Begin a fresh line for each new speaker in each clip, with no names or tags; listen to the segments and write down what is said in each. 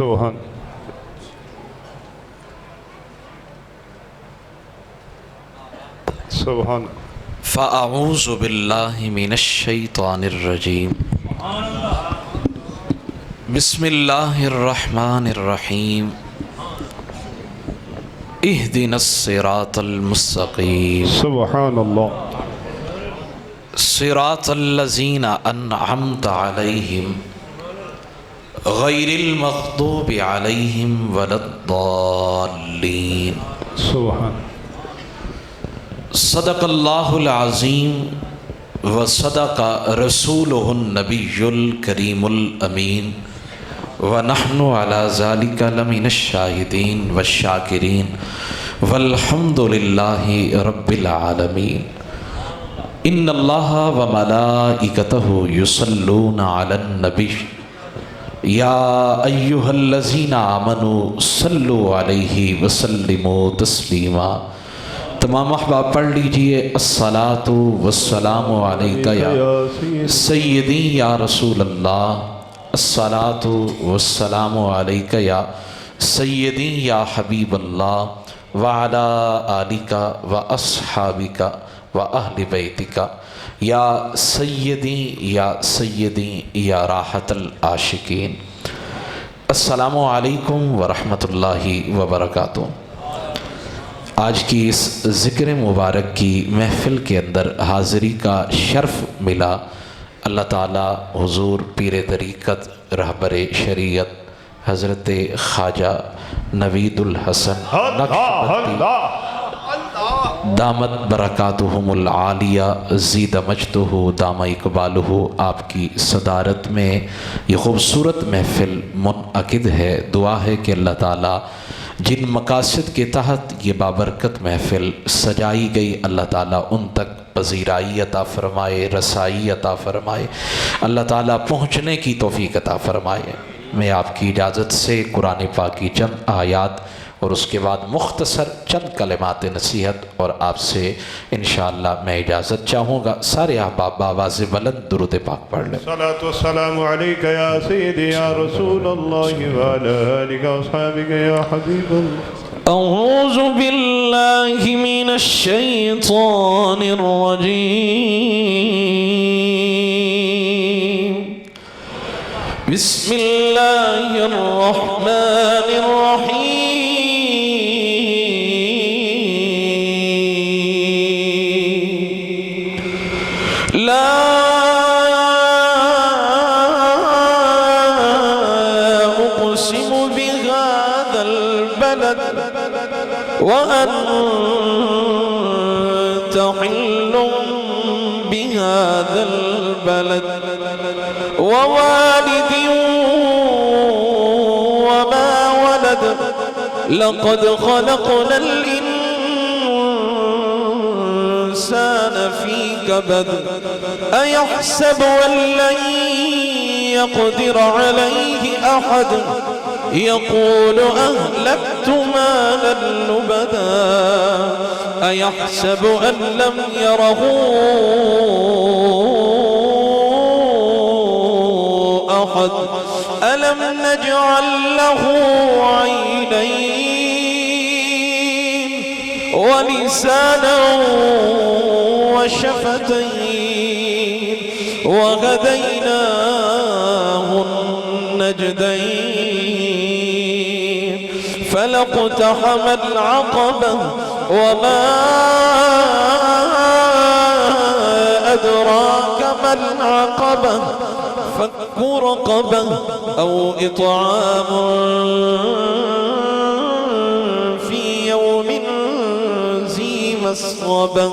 سبحان سبحان
فاعوذ باللہ من الشیطان الرجیم بسم اللہ الرحمن الرحیم اہدنا الصراط المستقیم
سبحان اللہ
صراط الذین انعمت علیہم غیر المغضوب علیہم ولا الضالین
سبحان
صدق اللہ العظیم وصدق رسولہ النبی الکریم الامین ونحن علی ذلک لمن الشاہدین والشاکرین والحمد للہ رب العالمین ان اللہ وملائکتہ یصلون علی النبی یا ایہا الذین آمنوا صلوا علیہ وسلموا تسلیما۔ تمام احباب پڑھ لیجئے الصلاۃ والسلام علیک یا سیدی یا رسول اللہ، الصلاۃ والسلام علیک یا سیدی یا حبیب اللہ وعلی آلک واصحابک واہل بیتک یا سیدی یا راحت العاشقین۔ السلام علیکم ورحمۃ اللہ وبرکاتہ۔ آج کی اس ذکر مبارک کی محفل کے اندر حاضری کا شرف ملا، اللہ تعالی حضور پیر طریقت رہبر شریعت حضرت خواجہ نوید الحسن نقشبندی دامت برکاتہم العالیہ زید مجدہ دام اقبالہ، آپ کی صدارت میں یہ خوبصورت محفل منعقد ہے۔ دعا ہے کہ اللہ تعالی جن مقاصد کے تحت یہ بابرکت محفل سجائی گئی، اللہ تعالیٰ ان تک پذیرائی عطا فرمائے، رسائی عطا فرمائے، اللہ تعالیٰ پہنچنے کی توفیق عطا فرمائے۔ میں آپ کی اجازت سے قرآن پاک کی چند آیات اور اس کے بعد مختصر چند کلمات نصیحت اور آپ سے انشاءاللہ میں اجازت چاہوں گا۔ سارے احباب بآواز بلند درود پاک پڑھ لیں۔
صلاۃ والسلام علیک یا سیدی یا رسول اللہ وعلی آلک واصحابک یا حبیب اللہ۔
اعوذ باللہ من الشیطان الرجیم بسم اللہ الرحمن الرحیم لا اقسم بهذا البلد وأنت حل بهذا البلد ووالد وما ولد لقد خلقنا الإنسان في كبد أيحسب أن لن يقدر عليه أحد يقول أهلكت مالا لبدا أيحسب أن لم يره أحد ألم نجعل له عينين ولسانا وشفتين وهديناه النجدين فلاقتحم العقبة وما أدراك ما العقبة فك رقبة أو إطعام في يوم ذي مسغبة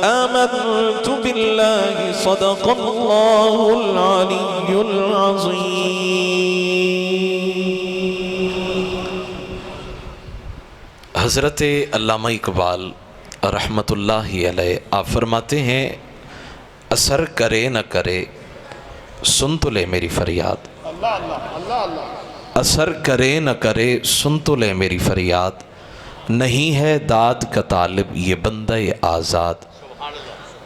آمنت بالله صدق الله العلي العظيم۔ حضرت علامہ اقبال رحمۃ اللہ علیہ آپ فرماتے ہیں اثر کرے نہ کرے سن تو لے میری فریاد، اثر کرے نہ کرے سن تو لے میری فریاد، نہیں ہے داد کا طالب یہ بندہ آزاد،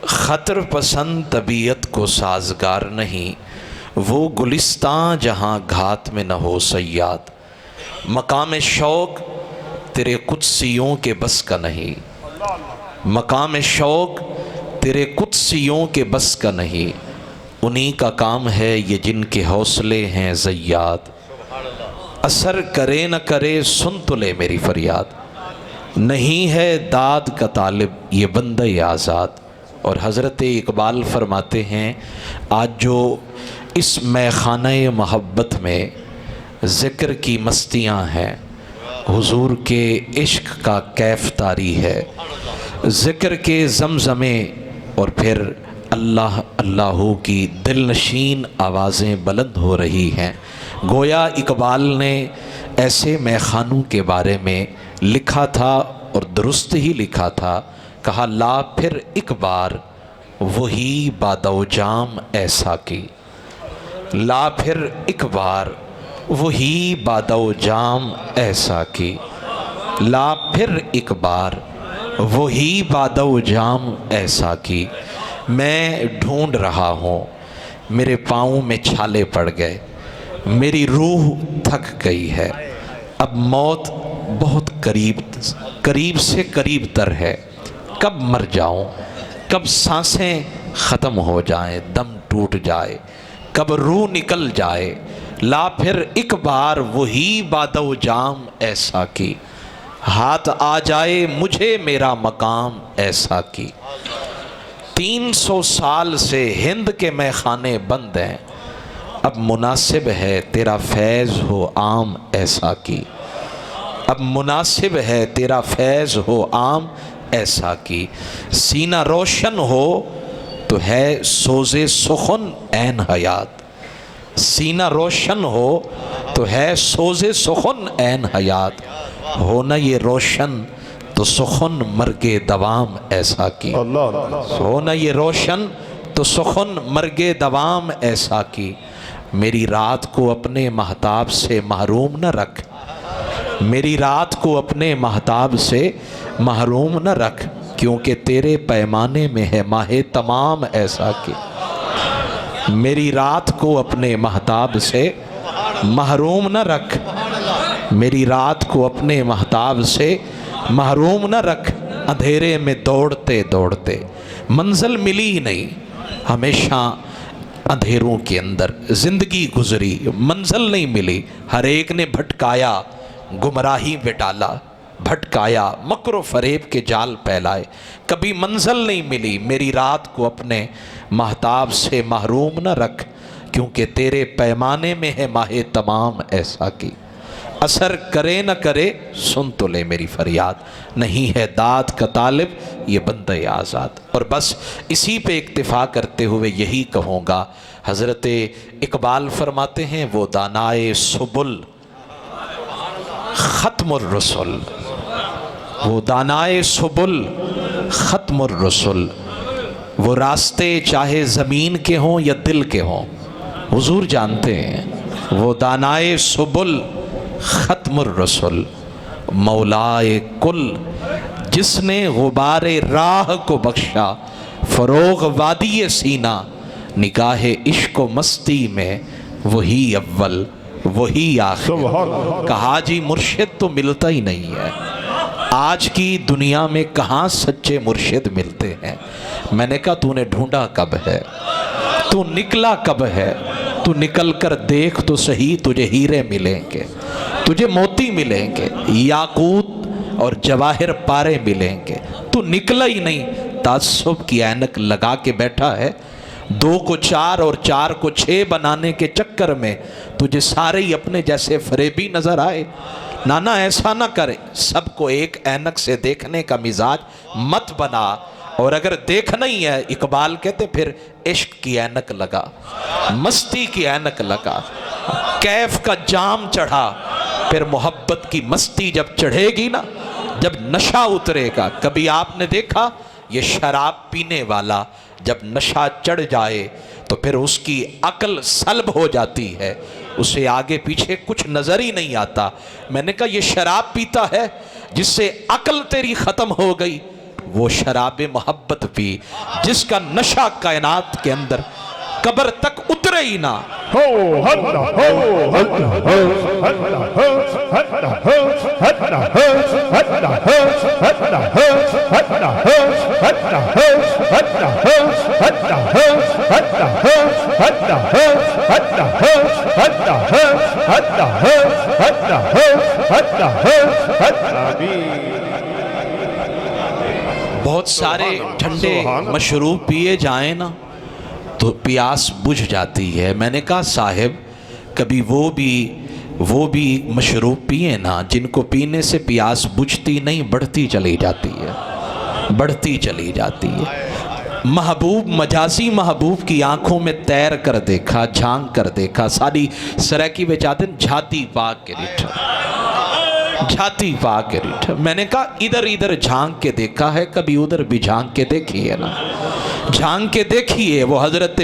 خطر پسند طبیعت کو سازگار نہیں، وہ گلستان جہاں گھات میں نہ ہو صیاد، مقام شوق تیرے قدسیوں کے بس کا نہیں، مقام شوق تیرے قدسیوں کے بس کا نہیں، انہی کا کام ہے یہ جن کے حوصلے ہیں زیاد، اثر کرے نہ کرے سن تو لے میری فریاد، نہیں ہے داد کا طالب یہ بندہ آزاد۔ اور حضرت اقبال فرماتے ہیں آج جو اس میخانہ محبت میں ذکر کی مستیاں ہیں، حضور کے عشق کا کیف طاری ہے، ذکر کے زمزمے اور پھر اللہ اللہ کی دل نشین آوازیں بلند ہو رہی ہیں۔ گویا اقبال نے ایسے میخانوں کے بارے میں لکھا تھا اور درست ہی لکھا تھا، کہا لا پھر ایک بار وہی بادہ و جام ایسا کی، لا پھر ایک بار وہی بادہ و جام ایسا کی، لا پھر ایک بار وہی بادہ و جام ایسا کی، میں ڈھونڈ رہا ہوں میرے پاؤں میں چھالے پڑ گئے، میری روح تھک گئی ہے، اب موت بہت قریب سے قریب تر ہے، کب مر جاؤں، کب سانسیں ختم ہو جائیں، دم ٹوٹ جائے، کب روح نکل جائے، لا پھر ایک بار وہی بادہ و جام ایسا کی، ہاتھ آ جائے مجھے میرا مقام ایسا کی۔ 300 سال سے ہند کے میخانے بند ہیں، اب مناسب ہے تیرا فیض ہو عام ایسا کی، اب مناسب ہے تیرا فیض ہو عام ایسا کی، سینہ روشن ہو تو ہے سوز سخن عین حیات، سینہ روشن ہو تو ہے سوز سخن عین حیات، ہونا یہ روشن تو سخن مرگ دوام ایسا کی، ہونا یہ روشن تو سخن مرگ دوام ایسا کی، میری رات کو اپنے مہتاب سے محروم نہ رکھ، میری رات کو اپنے مہتاب سے محروم نہ رکھ، کیونکہ تیرے پیمانے میں ہے ماہ تمام ایسا کی، میری رات کو اپنے مہتاب سے محروم نہ رکھ، میری رات کو اپنے مہتاب سے محروم نہ رکھ، اندھیرے میں دوڑتے دوڑتے منزل ملی ہی نہیں، ہمیشہ اندھیروں کے اندر زندگی گزری، منزل نہیں ملی، ہر ایک نے بھٹکایا گمراہی میں ڈالا، بھٹکایا مکر و فریب کے جال پھیلائے، کبھی منزل نہیں ملی، میری رات کو اپنے مہتاب سے محروم نہ رکھ، کیونکہ تیرے پیمانے میں ہے ماہ تمام ایسا کی، اثر کرے نہ کرے سن تو لے میری فریاد، نہیں ہے داد کا طالب یہ بندہ آزاد۔ اور بس اسی پہ اکتفا کرتے ہوئے یہی کہوں گا، حضرت اقبال فرماتے ہیں وہ دانائے سبل ختم الرسل، وہ دانائے سبل ختم الرسل، وہ راستے چاہے زمین کے ہوں یا دل کے ہوں، حضور جانتے ہیں، وہ دانائے سبل ختم الرسل، مولائے کل جس نے غبار راہ کو بخشا، فروغ وادی سینہ نگاہ عشق و مستی میں وہی اول وہی آخر، کہا جی مرشد تو ملتا ہی نہیں ہے، آج کی دنیا میں کہاں سچے مرشد ملتے ہیں، میں نے کہا تو نے ڈھونڈا کب ہے، تو نکلا کب ہے، تو نکل کر دیکھ تو صحیح، تجھے ہیرے ملیں گے، تجھے موتی ملیں گے، یاقوت اور جواہر پارے ملیں گے، تو نکلا ہی نہیں، تعصب کی اینک لگا کے بیٹھا ہے، 2 کو 4 اور 4 کو 6 بنانے کے چکر میں تجھے سارے ہی اپنے جیسے فریبی نظر آئے، نانا ایسا نہ کرے، سب کو ایک اینک سے دیکھنے کا مزاج مت بنا، اور اگر دیکھنا ہی ہے اقبال کہتے پھر عشق کی اینک لگا، مستی کی اینک لگا، کیف کا جام چڑھا، پھر محبت کی مستی جب چڑھے گی نا، جب نشہ اترے گا، کبھی آپ نے دیکھا یہ شراب پینے والا جب نشہ چڑھ جائے تو پھر اس کی عقل سلب ہو جاتی ہے، اسے آگے پیچھے کچھ نظر ہی نہیں آتا، میں نے کہا یہ شراب پیتا ہے جس سے عقل تیری ختم ہو گئی، وہ شراب محبت پی جس کا نشہ کائنات کے اندر قبر تک اترے ہی نہ۔ بہت سارے ٹھنڈے مشروب پیے جائیں نا تو پیاس بجھ جاتی ہے۔ میں نے کہا صاحب کبھی وہ بھی مشروب پیے نا جن کو پینے سے پیاس بجھتی نہیں، بڑھتی چلی جاتی ہے، بڑھتی چلی جاتی ہے۔ محبوب، مجازی محبوب کی آنکھوں میں تیر کر دیکھا، جھانک کر دیکھا، ساری سرائکی میں چاہتے ہیں جھاتی پاک کے ریٹھا، جھاتی پاک کے ریٹھا۔ میں نے کہا ادھر ادھر جھانک کے دیکھا ہے، کبھی ادھر بھی جھانک کے دیکھی ہے نا؟ جھانک کے دیکھیے وہ حضرت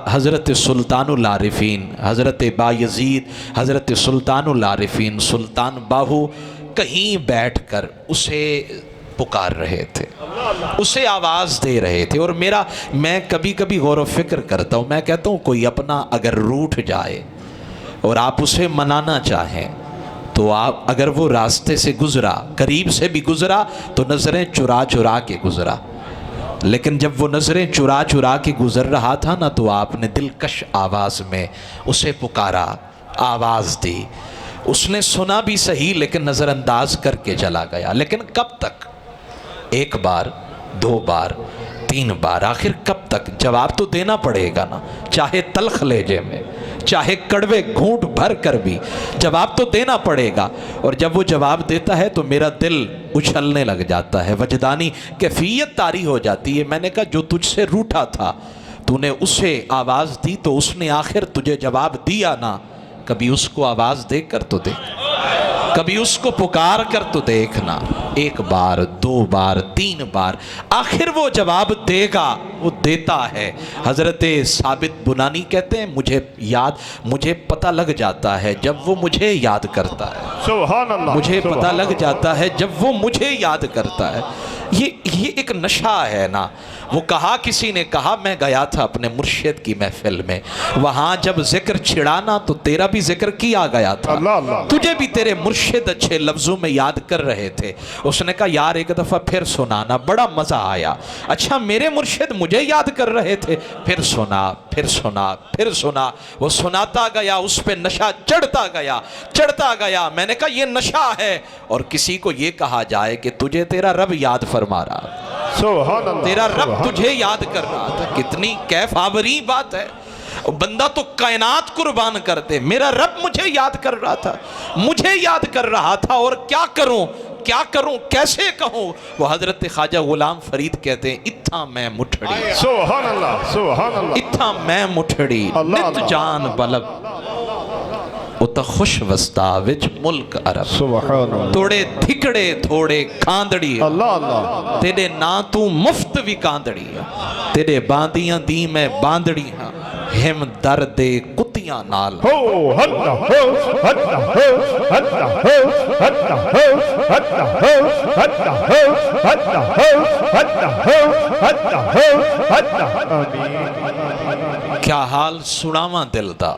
حضرت سلطان العارفین، حضرت بایزید، حضرت سلطان العارفین، سلطان باہو کہیں بیٹھ کر اسے پکار رہے تھے، اسے آواز دے رہے تھے۔ اور میں کبھی کبھی غور و فکر کرتا ہوں، میں کہتا ہوں کوئی اپنا اگر روٹھ جائے اور آپ اسے منانا چاہیں تو آپ اگر وہ راستے سے گزرا، قریب سے بھی گزرا تو نظریں چرا چرا کے گزرا، لیکن جب وہ نظریں چرا چرا کے گزر رہا تھا نا تو آپ نے دلکش آواز میں اسے پکارا، آواز دی۔ اس نے سنا بھی صحیح لیکن نظر انداز کر کے چلا گیا۔ لیکن کب تک؟ ایک بار، دو بار، تین بار، آخر کب تک؟ جواب تو دینا پڑے گا نا، چاہے تلخ لہجے میں، چاہے کڑوے گھونٹ بھر کر بھی جواب تو دینا پڑے گا۔ اور جب وہ جواب دیتا ہے تو میرا دل اچھلنے لگ جاتا ہے، وجدانی کیفیت طاری ہو جاتی ہے۔ میں نے کہا جو تجھ سے روٹھا تھا تو نے اسے آواز دی تو اس نے آخر تجھے جواب دیا نا، کبھی اس کو آواز دے کر تو دیکھ، کبھی اس کو پکار کر تو دیکھنا۔ ایک بار، دو بار، تین بار، آخر وہ جواب دے گا، وہ دیتا ہے۔ حضرت ثابت بنانی کہتے ہیں مجھے پتہ لگ جاتا ہے جب وہ مجھے یاد کرتا ہے،
سبحان اللہ،
مجھے پتہ لگ جاتا ہے جب وہ مجھے یاد کرتا ہے۔ یہ ایک نشہ ہے نا۔ وہ کسی نے کہا میں گیا تھا اپنے مرشد کی محفل میں، وہاں جب ذکر چھڑانا تو تیرا بھی ذکر کیا گیا تھا، تجھے بھی تیرے مرشد اچھے لفظوں میں یاد کر رہے تھے۔ اس نے کہا یار ایک دفعہ پھر سنانا، بڑا مزہ آیا۔ اچھا میرے مرشد مجھے یاد کر رہے تھے، پھر سنا، پھر سنا، پھر سنا۔ وہ سناتا گیا، اس پہ نشہ چڑھتا گیا، چڑھتا گیا۔ میں نے کہا یہ نشہ ہے۔ اور کسی کو یہ کہا جائے کہ تجھے تیرا رب یاد فرما رہا،
سبحان اللہ،
تیرا رب تجھے یاد کر رہا تھا، کتنی کیف آوری بات ہے۔ بندہ تو کائنات قربان کر دے، میرا رب مجھے یاد کر رہا تھا، مجھے یاد کر رہا تھا، اور کیا کروں، کیا کروں، کیسے کہوں۔ وہ حضرت خواجہ غلام فرید کہتے ہیں اتھا میں مٹھڑی،
سبحان اللہ، سبحان اللہ،
اتھا میں مٹھڑی نت جان بلب اتا خوش وستا وچ ملک عرب،
سبحان اللہ،
توڑے دھکڑے تھوڑے کاندڑی،
اللہ اللہ،
تیرے نا تو مفت بھی کاندڑی، تیرے باندیاں دی میں باندڑی ہاں، ہم درد کتیاں نال۔ کیا حال سناواں دل دا،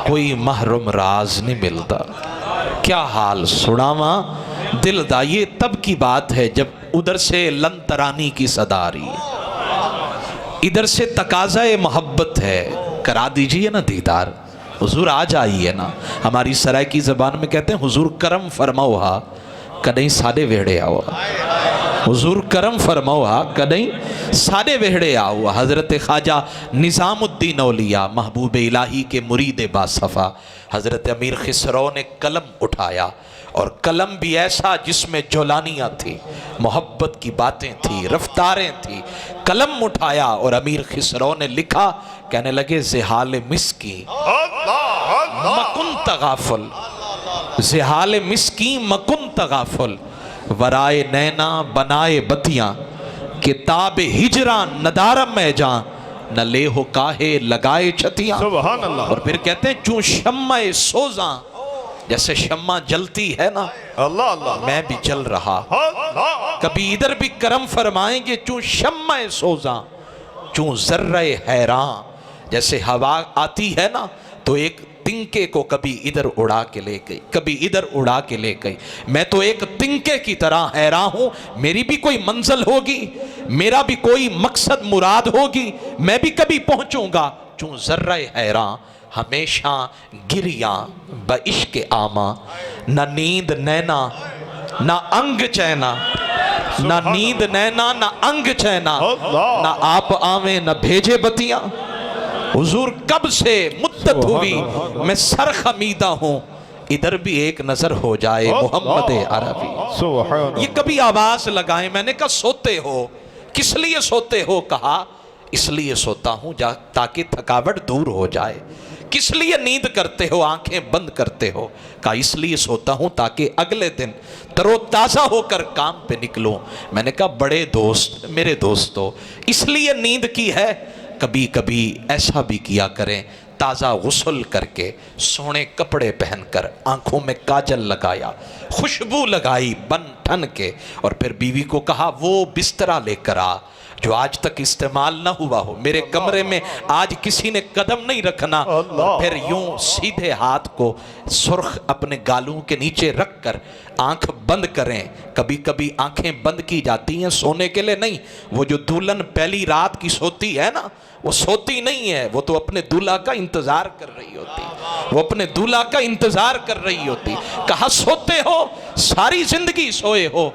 کوئی محرم راز نہیں ملتا، کیا حال سناواں دل دا۔ یہ تب کی بات ہے جب ادھر سے لن ترانی کی صدا آ رہی ہے، ادھر سے تقاضۂ محبت ہے، کرا دیجئے نا دیدار، حضور آ جائیے نا۔ ہماری سرائکی زبان میں کہتے ہیں حضور کرم فرماؤ ہا کدیں سادے ویڑے آؤ، حضور کرم فرماؤ ہا کدیں سادے ویڑے آؤ۔ حضرت خواجہ نظام الدین اولیاء محبوب الہی کے مرید باصفا حضرت امیر خسرو نے قلم اٹھایا، اور قلم بھی ایسا جس میں جولانیاں تھی، محبت کی باتیں تھی، رفتاریں تھی۔ قلم اٹھایا اور امیر خسرو نے لکھا، کہنے لگے زحال مسکی مکن تغافل، زحال مسکی مکن تغافل، ورائے نینا بنائے بتیاں، کتاب ہجران ندارم میں جان، نہ لے ہو کاہے لگائے چھتیاں۔
سبحان اللہ،
اور پھر کہتے ہیں چون شمع سوزاں، جیسے شمع جلتی ہے نا،
اللہ اللہ،
میں بھی جل رہا، کبھی ادھر بھی کرم فرمائیں گے چون شمع سوزاں، چوں ذرہ حیران، جیسے ہوا آتی ہے نا تو ایک تنکے کو کبھی ادھر اڑا کے لے گئی، کبھی ادھر اڑا کے لے گئی، میں تو ایک تنکے کی طرح حیران ہوں، میری بھی کوئی منزل ہوگی، میرا بھی کوئی مقصد مراد ہوگی، میں بھی کبھی پہنچوں گا۔ چوں ذرہ حیران ہمیشہ گریاں بعشق آما، نہ نیند نینا نہ انگ چینا، نہ نیند نینا نہ انگ چینا، نہ آپ آویں نہ بھیجے بتیاں۔ حضور کب سے مدت ہوئی میں سر خمیدہ ہوں، ادھر بھی ایک نظر ہو جائے محمد عربی۔ یہ کبھی آواز لگائیں، میں نے کہا سوتے ہو، کس لیے سوتے ہو؟ کہا اس لیے سوتا ہوں تاکہ تھکاوٹ دور ہو جائے۔ کس لیے نیند کرتے ہو، آنکھیں بند کرتے ہو؟ کہا اس لیے سوتا ہوں تاکہ اگلے دن تر و تازہ ہو کر کام پہ نکلوں۔ میں نے کہا بڑے دوست، میرے دوستو، اس لیے نیند کی ہے؟ کبھی کبھی ایسا بھی کیا کریں، تازہ غسل کر کے، سونے کپڑے پہن کر، آنکھوں میں کاجل لگایا، خوشبو لگائی بن ٹھن کے، اور پھر بیوی کو کہا وہ بسترا لے کر آ جو آج تک استعمال نہ ہوا ہو، میرے کمرے میں آج کسی نے قدم نہیں رکھنا۔ اور پھر یوں سیدھے ہاتھ کو سرخ اپنے گالوں کے نیچے رکھ کر آنکھ بند کریں۔ کبھی کبھی آنکھیں بند کی جاتی ہیں سونے کے لیے نہیں، وہ جو دلہن پہلی رات کی سوتی ہے نا، وہ سوتی نہیں ہے، وہ تو اپنے دولہا کا انتظار کر رہی ہوتی، وہ اپنے دولہا کا انتظار کر رہی ہوتی۔ کہا سوتے ہو، ساری زندگی سوئے ہو،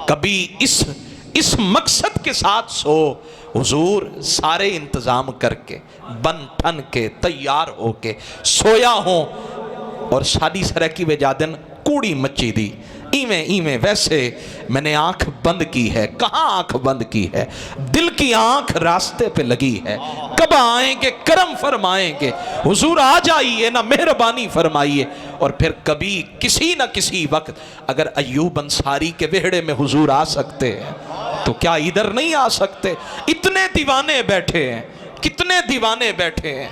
کبھی اس مقصد کے ساتھ سو۔ حضور سارے انتظام کر کے بن ٹھن کے تیار ہو کے سویا ہوں، اور شادی سرکی وجادن کوڑی مچی دی، ایویں ویسے میں نے آنکھ بند کی ہے۔ کہاں آنکھ بند کی ہے؟ دل کی آنکھ راستے پہ لگی ہے، کب آئیں گے کرم فرمائیں گے، حضور آ جائیے نا مہربانی فرمائیے۔ اور پھر کبھی کسی نہ کسی وقت اگر ایوب انصاری کے وہڑے میں حضور آ سکتے ہیں تو کیا ادھر نہیں آ سکتے؟ اتنے دیوانے بیٹھے ہیں، کتنے دیوانے بیٹھے ہیں،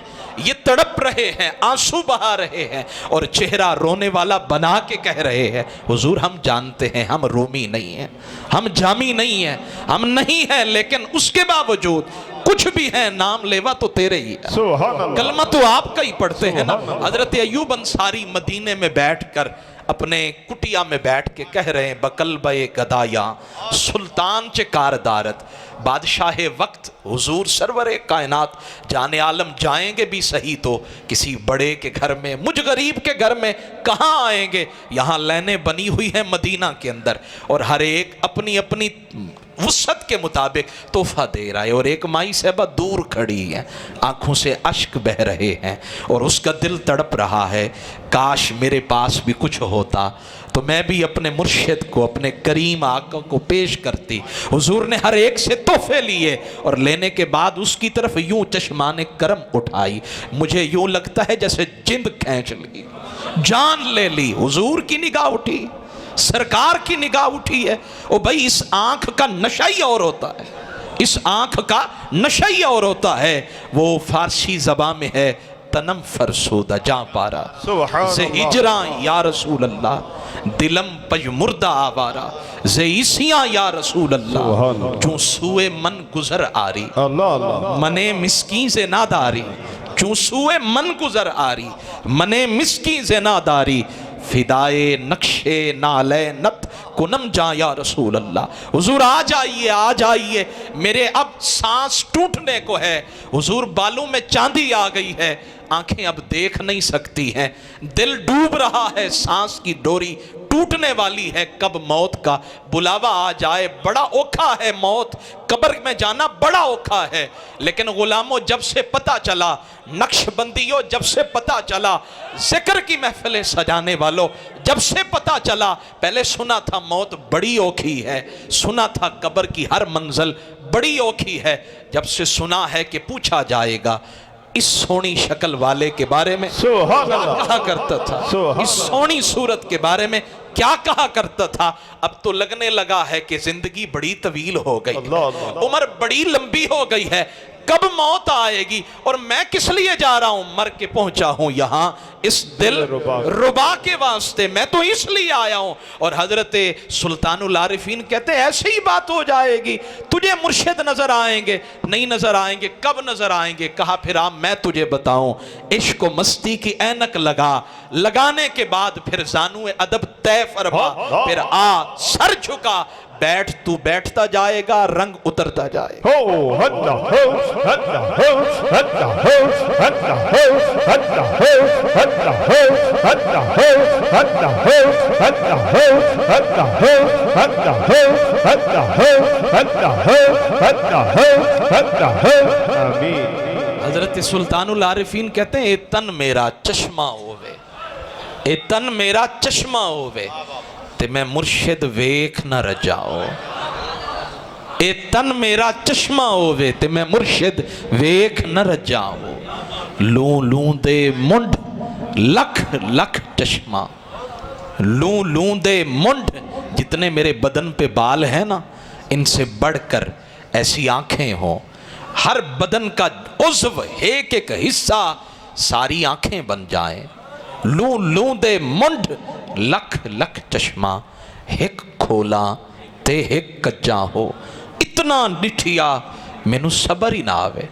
یہ تڑپ رہے ہیں، آنسو بہا رہے ہیں، اور چہرہ رونے والا بنا کے کہہ رہے ہیں حضور ہم جانتے ہیں ہم رومی نہیں ہیں، ہم جامی نہیں ہیں، ہم نہیں ہیں، لیکن اس کے باوجود کچھ بھی ہے نام لیوا تو تیرے ہی ہے، کلمہ تو آپ کا ہی پڑھتے ہیں نا۔ حضرت ایوب انصاری مدینے میں بیٹھ کر اپنے کٹیا میں بیٹھ کے کہہ رہے ہیں بقلبِ گدایا سلطان چے کاردارت، بادشاہ وقت حضور سرور کائنات جان عالم جائیں گے بھی صحیح تو کسی بڑے کے گھر میں، مجھ غریب کے گھر میں کہاں آئیں گے؟ یہاں لینیں بنی ہوئی ہیں مدینہ کے اندر، اور ہر ایک اپنی اپنی وسعت کے مطابق تحفہ دے رہا ہے، اور ایک مائی صاحبہ دور کھڑی ہے، آنکھوں سے اشک بہ رہے ہیں، اور اس کا دل تڑپ رہا ہے کاش میرے پاس بھی کچھ ہوتا تو میں بھی اپنے مرشد کو، اپنے کریم آقا کو پیش کرتی۔ حضور نے ہر ایک سے تحفے لیے، اور لینے کے بعد اس کی طرف یوں چشمان کرم اٹھائی، مجھے یوں لگتا ہے جیسے جند کھینچ لی، جان لے لی۔ حضور کی نگاہ اٹھی، سرکار کی نگاہ اٹھی ہے۔ او بھائی اس آنکھ کا نشہ ہی اور ہوتا ہے، اس آنکھ کا نشہ ہی اور ہوتا ہے۔ وہ فارسی زبان میں ہے تنم فرسودہ جاں پارا زے ہجراں یا رسول اللہ، دلم پج مردہ آوارا زے عیسیاں یا رسول اللہ، چون سوئے من گزر آری منے مسکین سے ناداری، چون سوئے من گزر آری منے مسکین سے ناداری، فدائے نقشے نالے نت کنم جا یا رسول اللہ۔ حضور آ جائیے آ جائیے، میرے اب سانس ٹوٹنے کو ہے، حضور بالوں میں چاندی آ گئی ہے، آنکھیں اب دیکھ نہیں سکتی ہیں، دل ڈوب رہا ہے، سانس کی ڈوری ٹوٹنے والی ہے، کب موت کا بلاوا آ جائے۔ بڑا اوکھا ہے موت، قبر میں جانا بڑا اوکھا ہے، لیکن غلاموں جب سے پتہ چلا، نقش بندیوں جب سے پتہ چلا، ذکر کی محفلیں سجانے والوں جب سے پتہ چلا، پہلے سنا تھا موت بڑی اوکھی ہے، سنا تھا قبر کی ہر منزل بڑی اوکھی ہے، جب سے سنا ہے کہ پوچھا جائے گا اس سونی شکل والے کے بارے میں کیا کہا کرتا تھا، اس سونی صورت کے بارے میں کیا کہا کرتا تھا، اب تو لگنے لگا ہے کہ زندگی بڑی طویل ہو گئی ہے، عمر بڑی لمبی ہو گئی ہے، کب موت آئے گی اور میں کس لیے جا رہا ہوں؟ مر کے پہنچا ہوں یہاں اس دل ربا کے واسطے، میں تو اس لیے آیا ہوں۔ اور حضرت سلطان العارفین کہتے ہیں ایسے ہی بات ہو جائے گی، تجھے مرشد نظر آئیں گے؟ نہیں نظر آئیں گے۔ کب نظر آئیں گے؟ کہا پھر آپ میں تجھے بتاؤں، عشق و مستی کی اینک لگا، لگانے کے بعد پھر زانو ادب طے فرما، پھر آ سر جھکا، بیٹھ تو بیٹھتا جائے گا، رنگ اترتا جائے گا۔ حضرت سلطان العارفین کہتے ہیں اے تن میرا چشمہ ہووے، اے تن میرا چشمہ ہووے تے میں مرشد ویکھ نہ رجاؤ، اے تن میرا چشمہ ہووے تے میں مرشد ویکھ نہ رجاؤ، لوں لوں دے منڈ لکھ لکھ چشمہ، لوں لوں دے منڈ، جتنے میرے بدن پہ بال ہیں نا ان سے بڑھ کر ایسی آنکھیں ہوں، ہر بدن کا عضو ایک ایک حصہ ساری آنکھیں بن جائیں، لوں لوں دے منڈ لکھ لکھ چشمہ، ایک کھولا تے ایک کجا ہو، اتنا ڈٹھیا مینوں صبر ہی نہ آوے،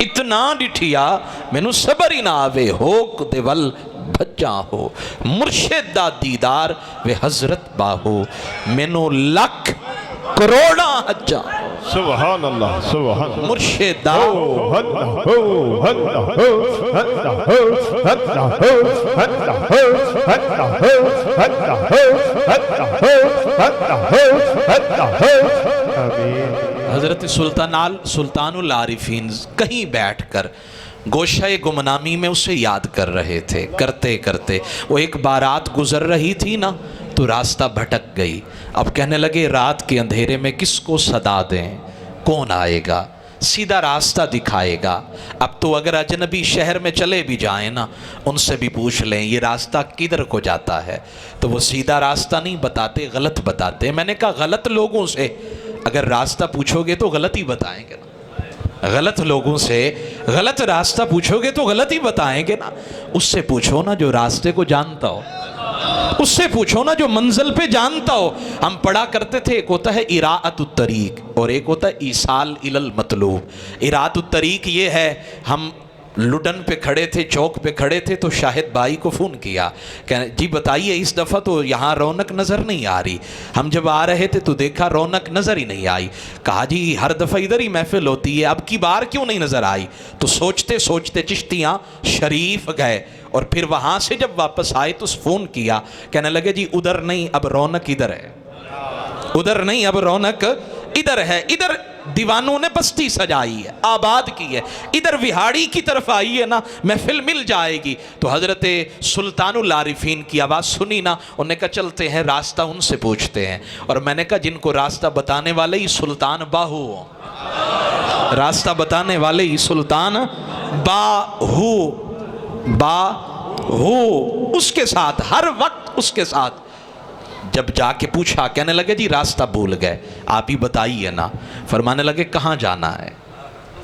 اتنا ڈٹھیا مینوں صبر ہی نہ آوے، ہوک دے ول بھجا ہو، مرشد دا دیدار وے حضرت باہو، مینوں لکھ کروڑا حجا،
سبحان اللہ سبحان اللہ،
مرشد دا حضرت سلطان العارفین کہیں بیٹھ کر گوشہ گمنامی میں اسے یاد کر رہے تھے، کرتے کرتے وہ ایک بارات گزر رہی تھی نا تو راستہ بھٹک گئی، اب کہنے لگے رات کے اندھیرے میں کس کو صدا دیں، کون آئے گا سیدھا راستہ دکھائے گا؟ اب تو اگر اجنبی شہر میں چلے بھی جائیں نا ان سے بھی پوچھ لیں یہ راستہ کدھر کو جاتا ہے تو وہ سیدھا راستہ نہیں بتاتے، غلط بتاتے۔ میں نے کہا غلط لوگوں سے اگر راستہ پوچھو گے تو غلط ہی بتائیں گے نا، غلط لوگوں سے غلط راستہ پوچھو گے تو غلط ہی بتائیں گے نا، اس سے پوچھو نا جو راستے کو جانتا ہو، اس سے پوچھو نا جو منزل پہ جانتا ہو۔ ہم پڑھا کرتے تھے ایک ہوتا ہے اراءۃ الطریق اور ایک ہوتا ہے ایصال الی المطلوب۔ اراءۃ الطریق یہ ہے، ہم لڈن پہ کھڑے تھے، چوک پہ کھڑے تھے تو شاہد بھائی کو فون کیا کہ جی بتائیے اس دفعہ تو یہاں رونق نظر نہیں آ رہی، ہم جب آ رہے تھے تو دیکھا رونق نظر ہی نہیں آئی، کہا جی ہر دفعہ ادھر ہی محفل ہوتی ہے اب کی بار کیوں نہیں نظر آئی؟ تو سوچتے سوچتے چشتیاں شریف گئے اور پھر وہاں سے جب واپس آئے تو فون کیا، کہنے لگے جی ادھر نہیں اب رونق ادھر ہے، ادھر نہیں اب رونق ادھر ہے، ادھر دیوانوں نے بستی سجائی ہے، آباد کی ہے، ادھر وہاڑی کی طرف آئی ہے نا محفل مل جائے گی۔ تو حضرت سلطان العارفین کی آواز سنی نا، انہوں نے کہا چلتے ہیں راستہ ان سے پوچھتے ہیں، اور میں نے کہا جن کو راستہ بتانے والے ہی سلطان باہو، راستہ بتانے والے ہی سلطان باہو، باہو اس کے ساتھ ہر وقت اس کے ساتھ۔ جب جا کے پوچھا کہنے لگے جی راستہ بھول گئے، آپ ہی بتائیے نا۔ فرمانے لگے کہاں جانا ہے،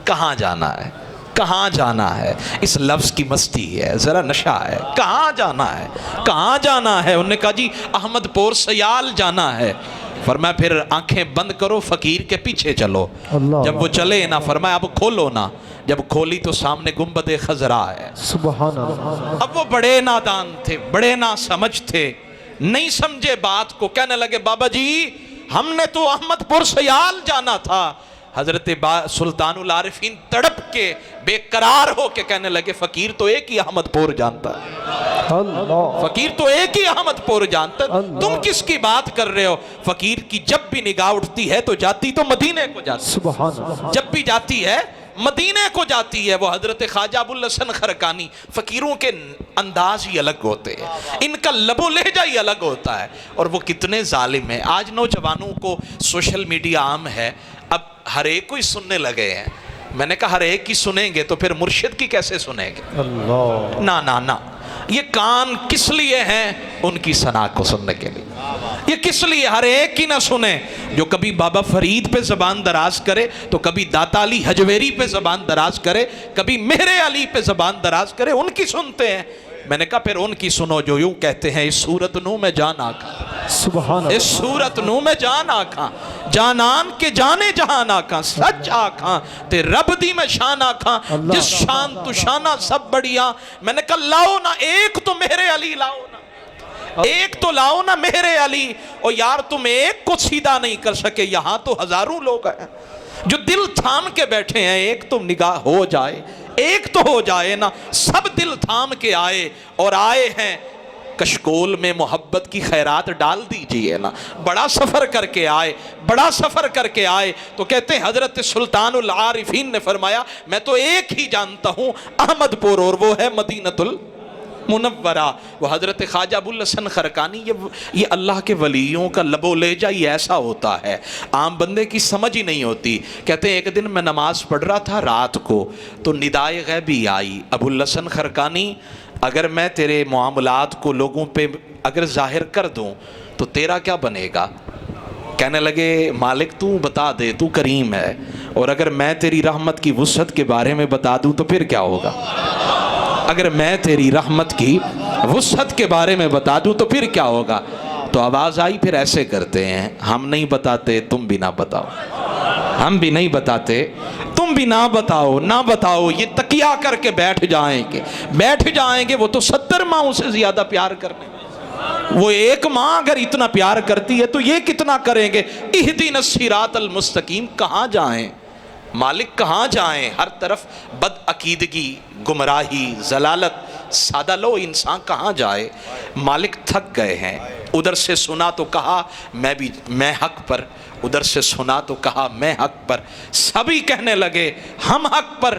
کہاں جانا ہے، کہاں جانا ہے؟ اس لفظ کی مستی ہے، ذرا نشہ ہے، کہاں جانا ہے، کہاں جانا ہے؟ انہوں نے کہا جی احمد پور سیال جانا ہے۔ فرمایا پھر آنکھیں بند کرو، فقیر کے پیچھے چلو۔ جب وہ چلے نا فرمایا اب کھولو نا، جب کھولی تو سامنے گنبد خضرا ہے۔
سبحان اللہ۔
اب وہ بڑے نادان تھے، بڑے نا سمجھ تھے، نہیں سمجھے بات کو، کہنے لگے بابا جی ہم نے تو احمد پور سیال جانا تھا۔ حضرت سلطان العارفین تڑپ کے بے قرار ہو کے کہنے لگے فقیر تو ایک ہی احمد پور جانتا ہے، فقیر تو ایک ہی احمد پور جانتا ہے، تم کس کی بات کر رہے ہو؟ فقیر کی جب بھی نگاہ اٹھتی ہے تو جاتی تو مدینے کو جاتی،
سبحان اللہ۔
جب بھی جاتی ہے مدینے کو جاتی ہے۔ وہ حضرت خواجہ ابوالحسن خرقانی، فقیروں کے انداز ہی الگ ہوتے ہیں، ان کا لب و لہجہ ہی الگ ہوتا ہے، اور وہ کتنے ظالم ہیں۔ آج نوجوانوں کو سوشل میڈیا عام ہے، اب ہر ایک کو ہی سننے لگے ہیں۔ میں نے کہا ہر ایک کی سنیں گے تو پھر مرشد کی کیسے سنیں گے؟
اللہ
نا نا نا، یہ کان کس لیے ہیں؟ ان کی ثنا کو سننے کے لیے۔ یہ کس لیے؟ ہر ایک کی نہ سنیں۔ جو کبھی بابا فرید پہ زبان دراز کرے تو کبھی داتا علی حجویری پہ زبان دراز کرے، کبھی مہر علی پہ زبان دراز کرے، ان کی سنتے ہیں۔ میں نے کہا پھر ان کی سنو جو یوں کہتے ہیں اس صورت نو میں جان آکھاں،
سبحان
اس صورت نو میں جان آکھاں، جانان کے جانے جہان آکھاں، سچ آکھاں تے رب دی میں شان آکھاں، جس شان تو شانہ سب بڑیاں۔ میں نے کہا لاؤ نا ایک تو مہر علی لاؤ نا، ایک تو لاؤ نا مہر علی۔ اور یار تم ایک کو سیدھا نہیں کر سکے، یہاں تو ہزاروں لوگ ہیں جو دل تھام کے بیٹھے ہیں، ایک تو نگاہ ہو جائے، ایک تو ہو جائے نا۔ سب دل تھام کے آئے اور آئے ہیں کشکول میں محبت کی خیرات ڈال دیجئے نا۔ بڑا سفر کر کے آئے، بڑا سفر کر کے آئے تو کہتے ہیں حضرت سلطان العارفین نے فرمایا میں تو ایک ہی جانتا ہوں احمد پور، اور وہ ہے مدینۃ المنورہ۔ وہ حضرت خواجہ ابو الحسن خرقانی، یہ اللہ کے ولیوں کا لب و لہجہ ہی ایسا ہوتا ہے، عام بندے کی سمجھ ہی نہیں ہوتی۔ کہتے ہیں ایک دن میں نماز پڑھ رہا تھا رات کو تو ندائے غیبی آئی، ابو الحسن خرقانی اگر میں تیرے معاملات کو لوگوں پہ اگر ظاہر کر دوں تو تیرا کیا بنے گا؟ کہنے لگے مالک تو بتا دے، تو کریم ہے، اور اگر میں تیری رحمت کی وسعت کے بارے میں بتا دوں تو پھر کیا ہوگا؟ اگر میں تیری رحمت کی وسعت کے بارے میں بتا دوں تو پھر کیا ہوگا؟ تو آواز آئی پھر ایسے کرتے ہیں، ہم نہیں بتاتے تم بھی نہ بتاؤ، ہم بھی نہیں بتاتے تم بھی نہ بتاؤ، نہ بتاؤ۔ یہ تکیہ کر کے بیٹھ جائیں گے، وہ تو 70 ماں سے زیادہ پیار کرنے، وہ ایک ماں اگر اتنا پیار کرتی ہے تو یہ کتنا کریں گے۔ اہدنا الصراط المستقیم، کہاں جائیں مالک، کہاں جائیں؟ ہر طرف بد عقیدگی، گمراہی، ضلالت، سادہ لو انسان کہاں جائے؟ مالک تھک گئے ہیں، ادھر سے سنا تو کہا میں حق پر، ادھر سے سنا تو کہا میں حق پر، سبھی کہنے لگے ہم حق پر۔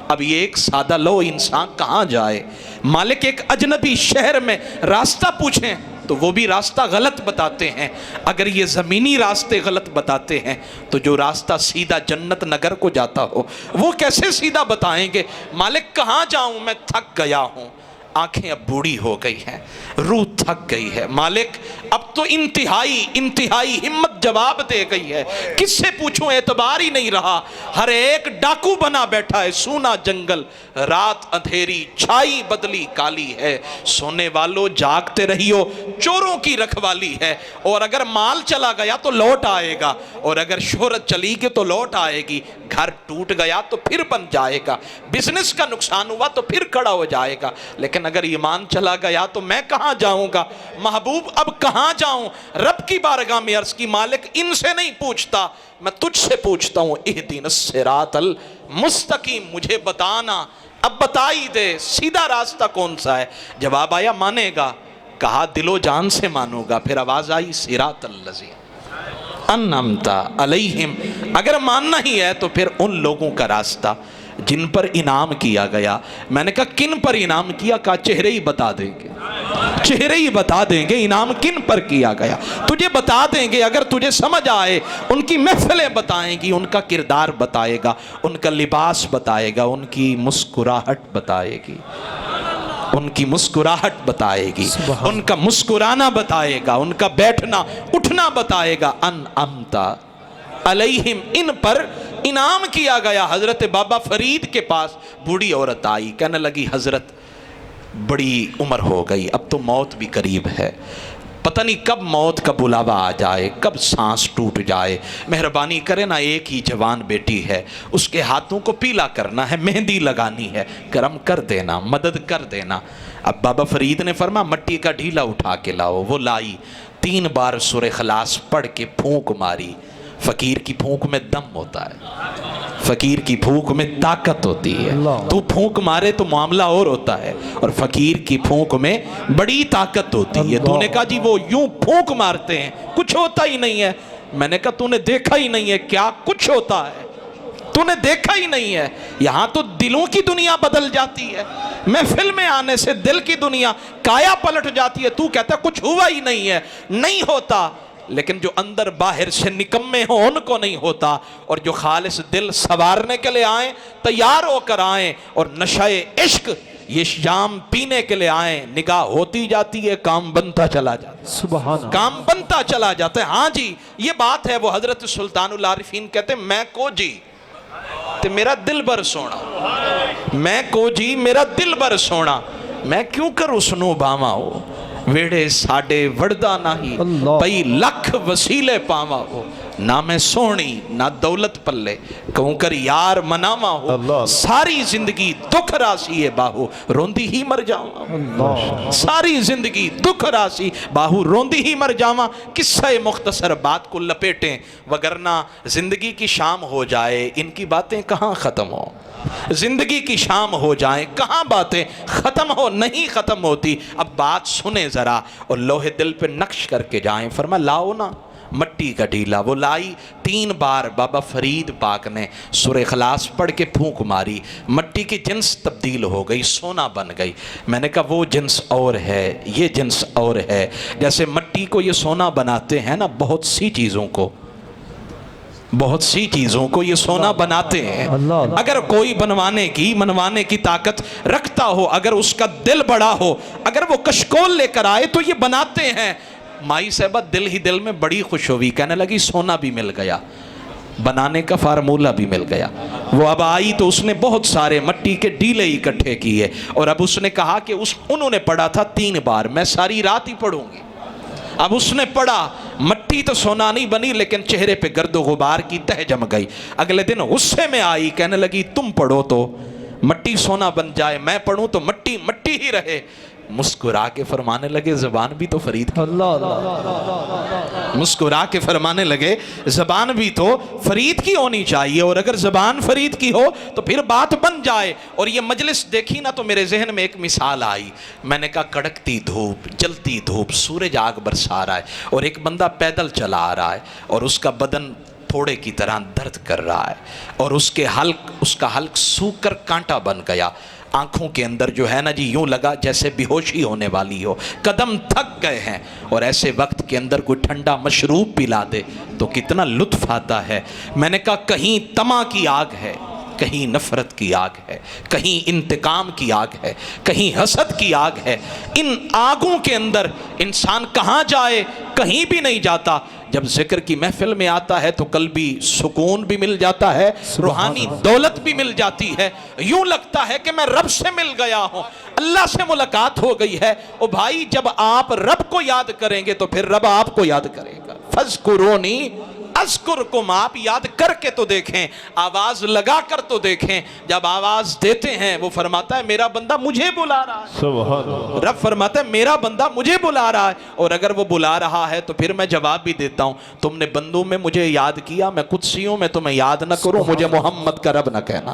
اب یہ ایک سادہ لو انسان کہاں جائے؟ مالک ایک اجنبی شہر میں راستہ پوچھیں تو وہ بھی راستہ غلط بتاتے ہیں۔ اگر یہ زمینی راستے غلط بتاتے ہیں تو جو راستہ سیدھا جنت نگر کو جاتا ہو وہ کیسے سیدھا بتائیں گے؟ مالک کہاں جاؤں، میں تھک گیا ہوں، آنکھیں اب بوڑھی ہو گئی ہیں، روح تھک گئی ہے۔ مالک اب تو انتہائی ہمت جواب دے گئی ہے، کس سے پوچھوں، اعتبار ہی نہیں رہا، ہر ایک ڈاکو بنا بیٹھا ہے۔ سونا جنگل، رات اندھیری، چھائی بدلی کالی ہے، سونے والوں جاگتے رہیو، چوروں کی رکھوالی ہے۔ اور اگر مال چلا گیا تو لوٹ آئے گا، اور اگر شہرت چلی گئی تو لوٹ آئے گی، گھر ٹوٹ گیا تو پھر بن جائے گا، بزنس کا نقصان ہوا تو پھر کھڑا ہو جائے گا، لیکن اگر ایمان چلا گیا تو میں کہاں جاؤں گا؟ محبوب اب کہاں جاؤں؟ رب کی بارگاہ میں عرض کی مالک ان سے نہیں پوچھتا، میں تجھ سے پوچھتا ہوں، اہدنا الصراط المستقیم، مجھے بتانا، اب بتائی دے سیدھا راستہ کون سا ہے؟ جواب آیا مانے گا، کہا دل و جان سے مانوں گا۔ پھر آواز آئی صراط الذین انعمت علیہم، اگر ماننا ہی ہے تو پھر ان لوگوں کا راستہ جن پر انعام کیا گیا۔ میں نے کہا کن پر انعام کیا؟ کہا چہرے ہی بتا دیں گے، چہرے ہی بتا دیں گے انعام کن پر کیا گیا، تجھے بتا دیں گے اگر تجھے سمجھ آئے۔ ان کی محفلیں بتائیں گی، ان کا کردار بتائے گا، ان کا لباس بتائے گا، ان کی مسکراہٹ بتائے گی، ان کی مسکراہٹ بتائے گی، ان کا مسکرانا بتائے گا، ان کا بیٹھنا اٹھنا بتائے گا۔ انعمت علیہم، ان پر انعام کیا گیا۔ حضرت بابا فرید کے پاس بوڑھی عورت آئی، کہنے لگی حضرت بڑی عمر ہو گئی، اب تو موت بھی قریب ہے، پتہ نہیں کب موت کا بلاوا آ جائے، کب سانس ٹوٹ جائے، مہربانی کرے نا، ایک ہی جوان بیٹی ہے، اس کے ہاتھوں کو پیلا کرنا ہے، مہندی لگانی ہے، کرم کر دینا، مدد کر دینا۔ اب بابا فرید نے فرمایا مٹی کا ڈھیلا اٹھا کے لاؤ، وہ لائی، 3 بار سورہ اخلاص پڑھ کے پھونک ماری۔ فقیر کی پھونک میں دم ہوتا ہے، فقیر کی پھونک میں طاقت ہوتی ہے، تو پھونک مارے تو معاملہ اور ہوتا ہے، اور فقیر کی پھونک میں بڑی طاقت ہوتی ہے۔ تو نے کہا جی وہ یوں پھونک مارتے ہیں کچھ ہوتا ہی نہیں ہے۔ میں نے کہا تو نے دیکھا ہی نہیں ہے کیا کچھ ہوتا ہے، تو نے دیکھا ہی نہیں ہے، یہاں تو دلوں کی دنیا بدل جاتی ہے، محفل میں آنے سے دل کی دنیا کایا پلٹ جاتی ہے، تو کہتا ہے کچھ ہوا ہی نہیں ہے۔ نہیں ہوتا، لیکن جو اندر باہر سے نکمے ہوں ان کو نہیں ہوتا، اور جو خالص دل سوارنے کے لئے آئیں، تیار ہو کر آئیں، اور نشہ عشق یہ شام پینے کے لیے آئیں، نگاہ ہوتی جاتی ہے، کام بنتا چلا جاتا ہے،
سبحان اللہ
کام بنتا چلا جاتا ہے۔ ہاں جی یہ بات ہے، وہ حضرت سلطان العارفین کہتے ہیں میں کو جی تے میرا دل بر سونا، میں کو جی میرا دل بر سونا، میں کیوں کر اس نو باواں ہو، ویڑے ساڑے وڑدا نہیں،
اللہ۔
پئی لکھ وسیلے پاواں ہو، نہ میں سونی نہ دولت پلے، کہوں کر یار مناواں ہو،
اللہ۔
ساری زندگی دکھ راسی ہے باہو، روندی ہی مر جاواں،
اللہ
ساری زندگی دکھ راسی باہو روندی ہی مر جاواں۔ قصہ مختصر بات کو لپیٹیں، وگرنہ زندگی کی شام ہو جائے ان کی باتیں کہاں ختم ہو، زندگی کی شام ہو جائیں کہاں باتیں ختم ہو، نہیں ختم ہوتی۔ اب بات سنیں ذرا اور لوہے دل پہ نقش کر کے جائیں۔ فرمایا لاؤ نا مٹی کا ڈھیلا، وہ لائی 3 بار بابا فرید پاک نے سورہ اخلاص پڑھ کے پھونک ماری، مٹی کی جنس تبدیل ہو گئی، سونا بن گئی۔ میں نے کہا وہ جنس اور ہے، یہ جنس اور ہے۔ جیسے مٹی کو یہ سونا بناتے ہیں نا، بہت سی چیزوں کو یہ سونا بناتے ہیں۔
اللہ۔
اگر کوئی منوانے کی طاقت رکھتا ہو، اگر اس کا دل بڑا ہو، اگر وہ کشکول لے کر آئے تو یہ بناتے ہیں۔ مائی صاحبہ دل ہی دل میں بڑی خوش ہوئی، کہنے لگی سونا بھی مل گیا، بنانے کا فارمولہ بھی مل گیا۔ وہ اب آئی تو اس نے بہت سارے مٹی کے ڈیلے اکٹھے کیے، اور اب اس نے کہا کہ انہوں نے پڑھا تھا 3 بار، میں ساری رات ہی پڑھوں گی۔ اب اس نے پڑھا، مٹی تو سونا نہیں بنی لیکن چہرے پہ گرد و غبار کی تہ جم گئی۔ اگلے دن غصے میں آئی، کہنے لگی تم پڑھو تو مٹی سونا بن جائے، میں پڑھوں تو مٹی مٹی ہی رہے۔ مسکرا کے فرمانے لگے زبان بھی تو فرید کی،
اللہ
مسکرا کے فرمانے لگے زبان بھی تو فرید کی ہونی چاہیے، اور اگر زبان فرید کی ہو تو پھر بات بن جائے۔ اور یہ مجلس دیکھی نا تو میرے ذہن میں ایک مثال آئی، میں نے کہا کڑکتی دھوپ، جلتی دھوپ، سورج آگ برسا رہا ہے، اور ایک بندہ پیدل چلا آ رہا ہے اور اس کا بدن پھوڑے کی طرح درد کر رہا ہے، اور اس کا حلق سوکھ کر کانٹا بن گیا، آنکھوں کے اندر جو ہے نا جی یوں لگا جیسے بے ہوشی ہونے والی ہو، قدم تھک گئے ہیں، اور ایسے وقت کے اندر کوئی ٹھنڈا مشروب پلا دے تو کتنا لطف آتا ہے۔ میں نے کہا کہیں طمع کی آگ ہے، کہیں نفرت کی آگ ہے، کہیں انتقام کی آگ ہے، کہیں حسد کی آگ ہے۔ ان آگوں کے اندر انسان کہاں جائے، کہیں بھی نہیں جاتا۔ جب ذکر کی محفل میں آتا ہے تو قلبی سکون بھی مل جاتا ہے، روحانی دولت بھی مل جاتی ہے، یوں لگتا ہے کہ میں رب سے مل گیا ہوں، اللہ سے ملاقات ہو گئی ہے۔ او بھائی جب آپ رب کو یاد کریں گے تو پھر رب آپ کو یاد کرے گا۔ فَاذْكُرُونِي اذکرکم، آپ یاد کر کے تو دیکھیں، آواز لگا کر تو دیکھیں۔ جب آواز دیتے ہیں وہ فرماتا ہے میرا بندہ مجھے بلا رہا ہے،
سبحان اللہ۔
رب فرماتا ہے میرا بندہ مجھے بلا رہا ہے، اور اگر وہ بلا رہا ہے تو پھر میں جواب بھی دیتا ہوں، تم نے بندوں میں مجھے یاد کیا، میں قدسیوں میں تمہیں یاد نہ کروں، مجھے محمد کا رب نہ کہنا۔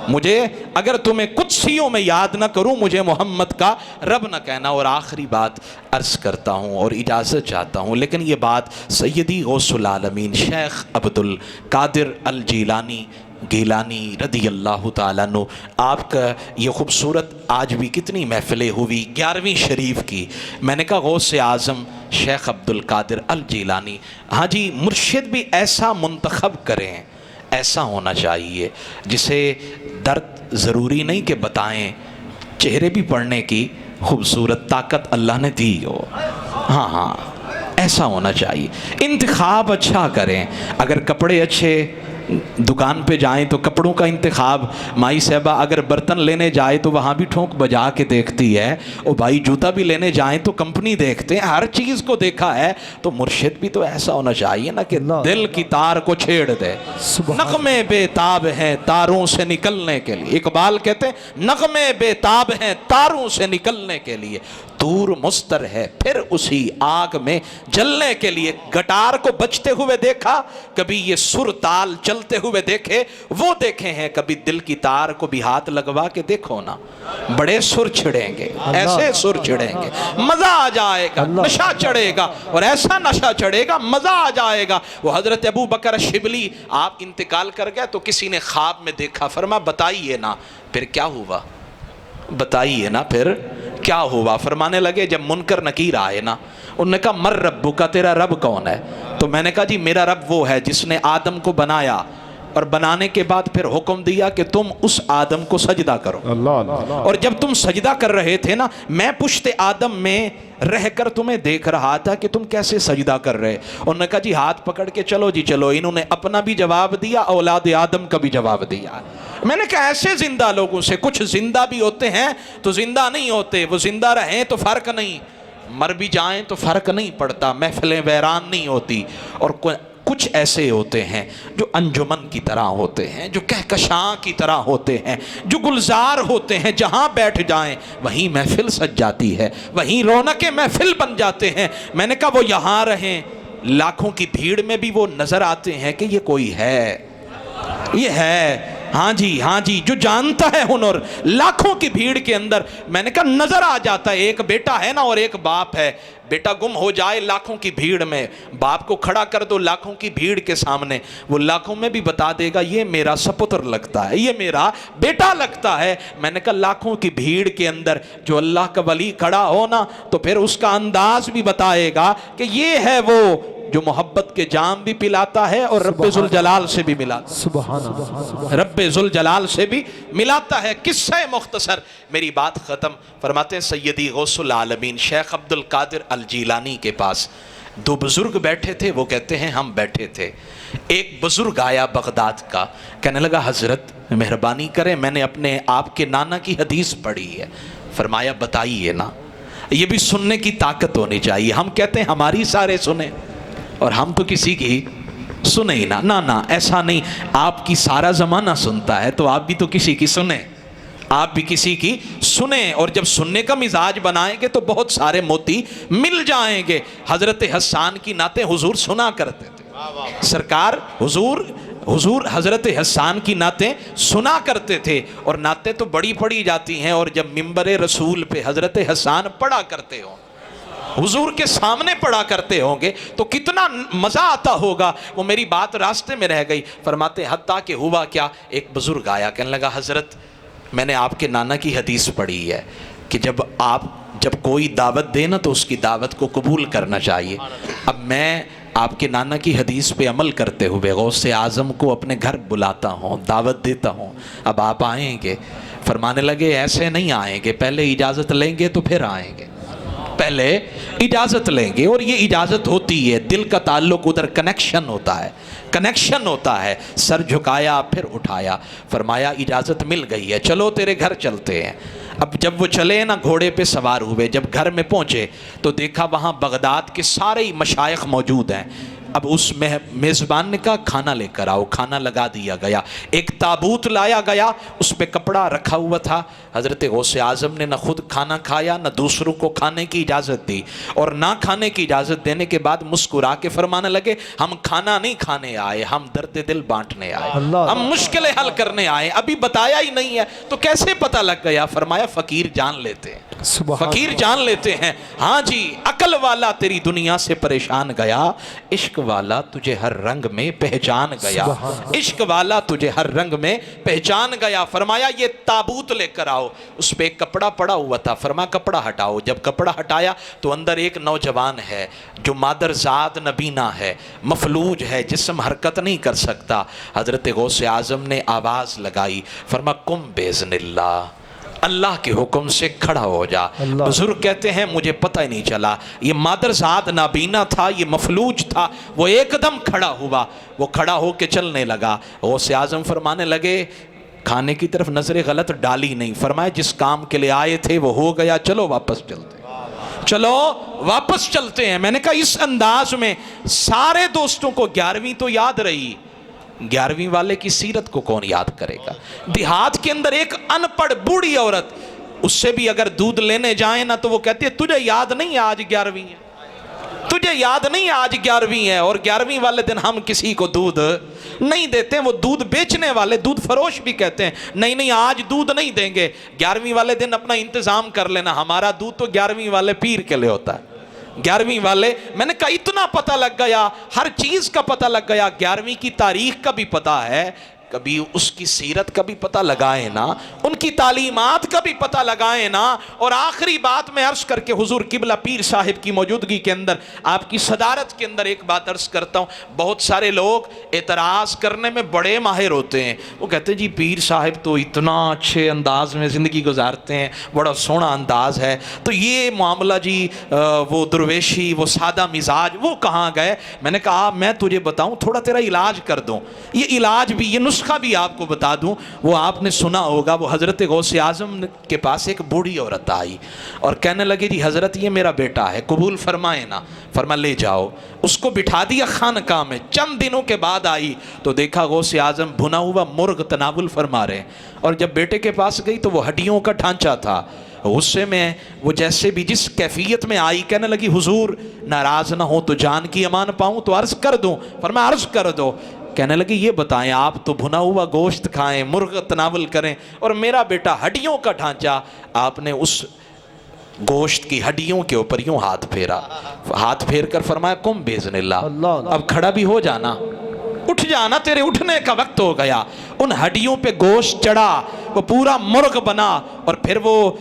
مجھے اگر تمہیں قدسیوں میں یاد نہ کروں، مجھے محمد کا رب نہ کہنا۔ اور آخری بات عرض کرتا ہوں اور اجازت چاہتا ہوں، لیکن یہ بات سیدی غوث العالمین شیخ عبد القادر الجیلانی گیلانی رضی اللہ تعالیٰ عنہ، آپ کا یہ خوبصورت آج بھی کتنی محفلیں ہوئی 11ویں شریف کی۔ میں نے کہا غوث اعظم شیخ عبد القادر الجیلانی، ہاں جی مرشد بھی ایسا منتخب کریں، ایسا ہونا چاہیے جسے درد ضروری نہیں کہ بتائیں، چہرے بھی پڑھنے کی خوبصورت طاقت اللہ نے دی ہو، ہاں ایسا ہونا چاہیے۔ انتخاب اچھا کریں، اگر کپڑے اچھے، دکان پہ جائیں تو کپڑوں کا انتخاب، مائی صاحبہ اگر برتن لینے جائے تو وہاں بھی ٹھونک بجا کے دیکھتی ہے، اور بھائی جوتا بھی لینے جائیں تو کمپنی دیکھتے ہیں، ہر چیز کو دیکھا ہے۔ تو مرشد بھی تو ایسا ہونا چاہیے نا کہ دل کی تار کو چھیڑ دے۔ نغمے بے تاب ہیں تاروں سے نکلنے کے لیے، اقبال کہتے ہیں نغمے بے تاب ہیں تاروں سے نکلنے کے لیے، دور مستر ہے پھر اسی آگ میں جلنے کے لیے۔ گٹار کو بجتے ہوئے دیکھا، کبھی یہ سر تال چلتے ہوئے دیکھے، وہ دیکھے ہیں، کبھی دل کی تار کو بھی ہاتھ لگوا کے دیکھو نا، بڑے سر چھڑیں گے، ایسے سر چھڑیں گے، مزہ آ جائے گا، نشہ چڑھے گا، اور ایسا نشہ چڑھے گا مزہ آ جائے گا۔ وہ حضرت ابو بکر شبلی آپ انتقال کر گئے تو کسی نے خواب میں دیکھا، فرمایا بتائیے نا پھر کیا ہوا، بتائیے نا پھر کیا ہوا۔ فرمانے لگے جب منکر نکیر آئے نا، انہوں نے کہا مر ربک کا، تیرا رب کون ہے؟ تو میں نے کہا جی میرا رب وہ ہے جس نے آدم کو بنایا، اور بنانے کے بعد پھر حکم دیا کہ تم اس آدم کو سجدہ کرو. اور جب تم سجدہ کر رہے تھے نا، میں پشت آدم میں رہ کر تمہیں دیکھ رہا تھا کہ تم کیسے سجدہ کر رہے. انہوں نے کہا جی ہاتھ پکڑ کے چلو جی چلو. انہوں نے اپنا بھی جواب دیا، اولاد آدم کا بھی جواب دیا. میں نے کہا ایسے زندہ لوگوں سے، کچھ زندہ بھی ہوتے ہیں تو زندہ نہیں ہوتے، وہ زندہ رہیں تو فرق نہیں، مر بھی جائیں تو فرق نہیں پڑتا، محفلیں ویران نہیں ہوتی. اور کچھ ایسے ہوتے ہیں جو انجمن کی طرح ہوتے ہیں، جو کہکشاں کی طرح ہوتے ہیں، جو گلزار ہوتے ہیں، جہاں بیٹھ جائیں وہیں محفل سج جاتی ہے، وہیں رونق محفل بن جاتے ہیں. میں نے کہا وہ یہاں رہیں، لاکھوں کی بھیڑ میں بھی وہ نظر آتے ہیں کہ یہ کوئی ہے، یہ ہے. ہاں جی جو جانتا ہے ہنر، لاکھوں کی بھیڑ کے اندر میں نے کہا نظر آ جاتا ہے. ایک بیٹا ہے نا اور ایک باپ ہے. بیٹا گم ہو جائے لاکھوں کی بھیڑ میں، باپ کو کھڑا کر دو لاکھوں کی بھیڑ کے سامنے، وہ لاکھوں میں بھی بتا دے گا یہ میرا سپتر لگتا ہے، یہ میرا بیٹا لگتا ہے. میں نے کہا لاکھوں کی بھیڑ کے اندر جو اللہ کا ولی کھڑا ہو نا تو پھر اس کا انداز بھی بتائے گا کہ یہ ہے وہ جو محبت کے جام بھی پلاتا ہے اور رب ذوالجلال سے بھی ملاتا ہے.
سبحان اللہ.
رب ذوالجلال سے بھی ملاتا ہے. قصہ مختصر، میری بات ختم. فرماتے ہیں سیدی غوث العالمین شیخ عبد القادر الجیلانی کے پاس دو بزرگ بیٹھے تھے. وہ کہتے ہیں ہم بیٹھے تھے، ایک بزرگ آیا بغداد کا، کہنے لگا حضرت مہربانی کریں، میں نے اپنے آپ کے نانا کی حدیث پڑھی ہے. فرمایا بتائیے نا. یہ بھی سننے کی طاقت ہونی چاہیے. ہم کہتے ہیں ہماری سارے سنیں اور ہم تو کسی کی سنیں ہی نہ. نا ایسا نہیں. آپ کی سارا زمانہ سنتا ہے تو آپ بھی تو کسی کی سنیں، آپ بھی کسی کی سنیں. اور جب سننے کا مزاج بنائیں گے تو بہت سارے موتی مل جائیں گے. حضرت حسان کی نعتیں حضور سنا کرتے تھے. سرکار حضور حضرت حسان کی نعتیں سنا کرتے تھے. اور نعتیں تو بڑی پڑھی جاتی ہیں، اور جب منبر رسول پہ حضرت حسان پڑھا کرتے ہوں، حضور کے سامنے پڑھا کرتے ہوں گے تو کتنا مزہ آتا ہوگا. وہ میری بات راستے میں رہ گئی. فرماتے حتیٰ کہ ہوا کیا، ایک بزرگ آیا، کہنے لگا حضرت میں نے آپ کے نانا کی حدیث پڑھی ہے کہ جب کوئی دعوت دے نا تو اس کی دعوت کو قبول کرنا چاہیے. اب میں آپ کے نانا کی حدیث پہ عمل کرتے ہوئے غوث اعظم کو اپنے گھر بلاتا ہوں، دعوت دیتا ہوں. اب آپ آئیں گے؟ فرمانے لگے ایسے نہیں آئیں گے، پہلے اجازت لیں گے تو پھر آئیں گے. پہلے اجازت لیں گے. اور یہ اجازت ہوتی ہے، دل کا تعلق ادھر کنیکشن ہوتا ہے. سر جھکایا پھر اٹھایا. فرمایا اجازت مل گئی ہے، چلو تیرے گھر چلتے ہیں. اب جب وہ چلے نا گھوڑے پہ سوار ہوئے، جب گھر میں پہنچے تو دیکھا وہاں بغداد کے سارے مشائخ موجود ہیں. اب اس میزبان نے کہا کھانا لے کر آؤ. کھانا لگا دیا گیا. ایک تابوت لایا گیا، اس پہ کپڑا رکھا ہوا تھا. حضرت غوث اعظم نے نہ خود کھانا کھایا نہ دوسروں کو کھانے کی اجازت دی. اور نہ کھانے کی اجازت دینے کے بعد مسکرا کے فرمانے لگے ہم کھانا نہیں کھانے آئے، ہم درد دل بانٹنے آئے، ہم مشکلیں حل کرنے آئے. ابھی بتایا ہی نہیں ہے تو کیسے پتہ لگ گیا؟ فرمایا فقیر جان لیتے ہیں، فقیر جان لیتے ہیں. ہاں جی، عقل والا تیری دنیا سے پریشان گیا، عشق والا تجھے ہر رنگ میں پہچان گیا، عشق والا تجھے ہر رنگ میں پہچان گیا. فرمایا یہ تابوت لے کر آؤ. اس پہ ایک کپڑا پڑا ہوا تھا. فرمایا کپڑا ہٹاؤ. جب کپڑا ہٹایا تو اندر ایک نوجوان ہے جو مادرزاد نبینا ہے، مفلوج ہے، جسم حرکت نہیں کر سکتا. حضرت غوث اعظم نے آواز لگائی. فرمایا قم باذن اللہ، اللہ کے حکم سے کھڑا ہو جا. بزرگ کہتے ہیں مجھے پتہ ہی نہیں چلا یہ مادرزاد نابینا تھا، یہ مفلوج تھا. وہ ایک دم کھڑا ہوا، وہ کھڑا ہو کے چلنے لگا. غوث اعظم فرمانے لگے کھانے کی طرف نظر غلط ڈالی نہیں. فرمایا جس کام کے لیے آئے تھے وہ ہو گیا، چلو واپس چلتے ہیں، چلو واپس چلتے ہیں. میں نے کہا اس انداز میں سارے دوستوں کو 11ویں تو یاد رہی، 11ویں والے کی سیرت کو کون یاد کرے گا؟ دیہات کے اندر ایک ان پڑھ بوڑھی عورت، اس سے بھی اگر دودھ لینے جائیں نا تو وہ کہتی ہے تجھے یاد نہیں آج 11ویں ہے، تجھے یاد نہیں آج 11ویں ہے. اور 11ویں والے دن ہم کسی کو دودھ نہیں دیتے. وہ دودھ بیچنے والے، دودھ فروش بھی کہتے ہیں نہیں آج دودھ نہیں دیں گے، 11ویں والے دن اپنا انتظام کر لینا. ہمارا دودھ تو 11ویں والے پیر کے لیے ہوتا ہے. 11ویں والے، میں نے کہا اتنا پتہ لگ گیا، ہر چیز کا پتہ لگ گیا. 11ویں کی تاریخ کا بھی پتہ ہے کبھی اس کی سیرت کا بھی پتہ لگائیں نا، ان کی تعلیمات کا بھی پتہ لگائیں نا۔ اور آخری بات میں عرض کر کے حضور قبلہ پیر صاحب کی موجودگی کے اندر، آپ کی صدارت کے اندر ایک بات عرض کرتا ہوں۔ بہت سارے لوگ اعتراض کرنے میں بڑے ماہر ہوتے ہیں، وہ کہتے ہیں جی پیر صاحب تو اتنا اچھے انداز میں زندگی گزارتے ہیں، بڑا سونا انداز ہے، تو یہ معاملہ جی وہ درویشی، وہ سادہ مزاج، وہ کہاں گئے؟ میں نے کہا میں تجھے بتاؤں، تھوڑا تیرا علاج کر دوں، یہ علاج بھی، یہ نسخہ بھی آپ کو بتا دوں۔ وہ آپ نے سنا ہوگا، وہ حضرت غوث اعظم کے پاس ایک بوڑھی عورت آئی اور کہنے لگے جی حضرت یہ میرا بیٹا ہے، قبول فرمائے نا؟ فرما لے جاؤ۔ اس کو بٹھا دیا خانقاہ میں، چند دنوں کے بعد آئی تو دیکھا غوث اعظم بھنا ہوا مرغ تناول فرما رہے ہیں، اور جب بیٹے کے پاس گئی تو وہ ہڈیوں کا ڈھانچہ تھا۔ غصے میں وہ جیسے بھی جس کیفیت میں آئی، کہنے لگی حضور ناراض نہ ہو تو جان کی امان پاؤں تو عرض کر دوں؟ فرمایا عرض کر دو۔ کہنے لگی یہ بتائیں آپ تو بھنا ہوا گوشت کھائیں، مرغ تناول کریں، اور میرا بیٹا ہڈیوں کا ڈھانچہ۔ آپ نے اس گوشت کی ہڈیوں کے اوپر یوں ہاتھ پھیرا، ہاتھ پھیر کر فرمایا قم باذن اللہ، اب کھڑا بھی ہو جانا، اٹھ جانا، تیرے اٹھنے کا وقت ہو گیا۔ ان ہڈیوں پہ گوشت چڑھا، وہ پورا مرغ بنا، اور پھر وہ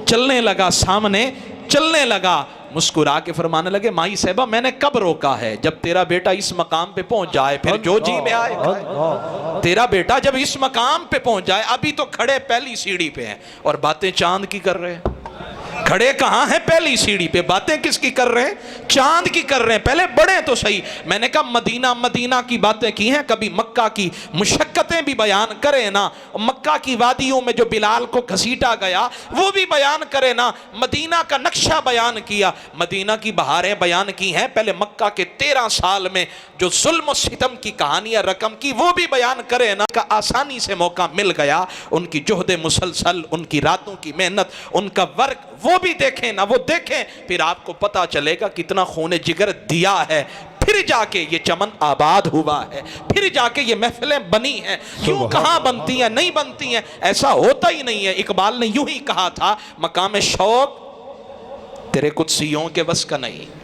چلنے لگا، سامنے چلنے لگا۔ مسکرا کے فرمانے لگے مائی صاحبہ میں نے کب روکا ہے؟ جب تیرا بیٹا اس مقام پہ پہنچ جائے پھر جو جی میں آئے کھائے۔ تیرا بیٹا جب اس مقام پہ پہنچ جائے، ابھی تو کھڑے پہلی سیڑھی پہ ہیں اور باتیں چاند کی کر رہے ہیں۔ کھڑے کہاں ہیں؟ پہلی سیڑھی پہ۔ باتیں کس کی کر رہے ہیں؟ چاند کی کر رہے ہیں۔ پہلے بڑے تو صحیح۔ میں نے کہا مدینہ کی باتیں کی ہیں، کبھی مکہ کی مشقتیں بھی بیان کرے نا، مکہ کی وادیوں میں جو بلال کو گھسیٹا گیا وہ بھی بیان کرے نا، مدینہ کا نقشہ بیان کیا، مدینہ کی بہاریں بیان کی ہیں، پہلے مکہ کے 13 سال میں جو ظلم و ستم کی کہانیاں رقم کی وہ بھی بیان کرے نا۔ کا آسانی سے موقع مل گیا، ان کی جہد مسلسل، ان کی راتوں کی محنت، ان کا ورک، وہ بھی دیکھیں نا، وہ دیکھیں، پھر آپ کو پتا چلے گا کتنا خون جگر دیا ہے، پھر جا کے یہ چمن آباد ہوا ہے، پھر جا کے یہ محفلیں بنی ہیں۔ کیوں کہاں بنتی ہیں؟ نہیں بنتی ہیں، ایسا ہوتا ہی نہیں ہے۔ اقبال نے یوں ہی کہا تھا مقام شوق تیرے قدسیوں کے بس کا نہیں،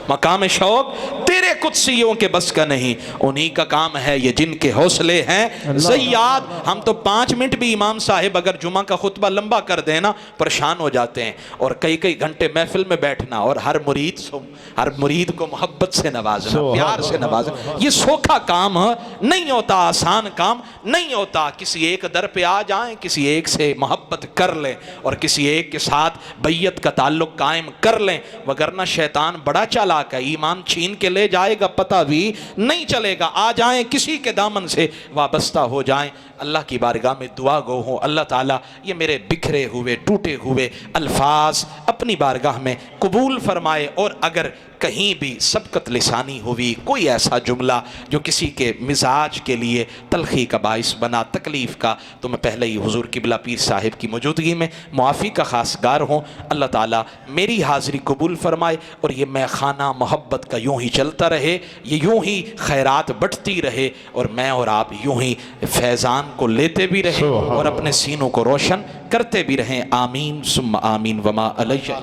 مقام شوق تیرے قدسیوں کے بس کا نہیں، انہی کا کام ہے یہ جن کے حوصلے ہیں زیاد۔ ہم تو 5 منٹ بھی امام صاحب اگر جمعہ کا خطبہ لمبا کر دینا پریشان ہو جاتے ہیں، اور کئی گھنٹے محفل میں بیٹھنا اور ہر مرید کو محبت سے نوازنا، پیار سے نوازنا، یہ سوکھا کام نہیں ہوتا، آسان کام نہیں ہوتا۔ کسی ایک در پہ آ جائیں، کسی ایک سے محبت کر لیں اور کسی ایک کے ساتھ بیعت کا تعلق قائم کر لیں، وگرنہ شیطان بڑا چالاک ہے، ایمان چھین کے لے جائے گا، پتہ بھی نہیں چلے گا۔ آ جائیں کسی کے دامن سے وابستہ ہو جائیں، اللہ کی بارگاہ میں دعا گو ہوں اللہ تعالیٰ یہ میرے بکھرے ہوئے ٹوٹے ہوئے الفاظ اپنی بارگاہ میں قبول فرمائے، اور اگر کہیں بھی سبقت لسانی ہوئی، کوئی ایسا جملہ جو کسی کے مزاج کے لیے تلخی کا باعث بنا، تکلیف کا، تو میں پہلے ہی حضور قبلہ پیر صاحب کی موجودگی میں معافی کا خواستگار ہوں۔ اللہ تعالیٰ میری حاضری قبول فرمائے، اور یہ میں خانہ محبت کا یوں ہی چلتا رہے، یہ یوں ہی خیرات بٹھتی رہے، اور میں اور آپ یوں ہی فیضان کو لیتے بھی رہیں اور اپنے سینوں کو روشن کرتے بھی رہیں۔ آمین ثم آمین وما علیہ۔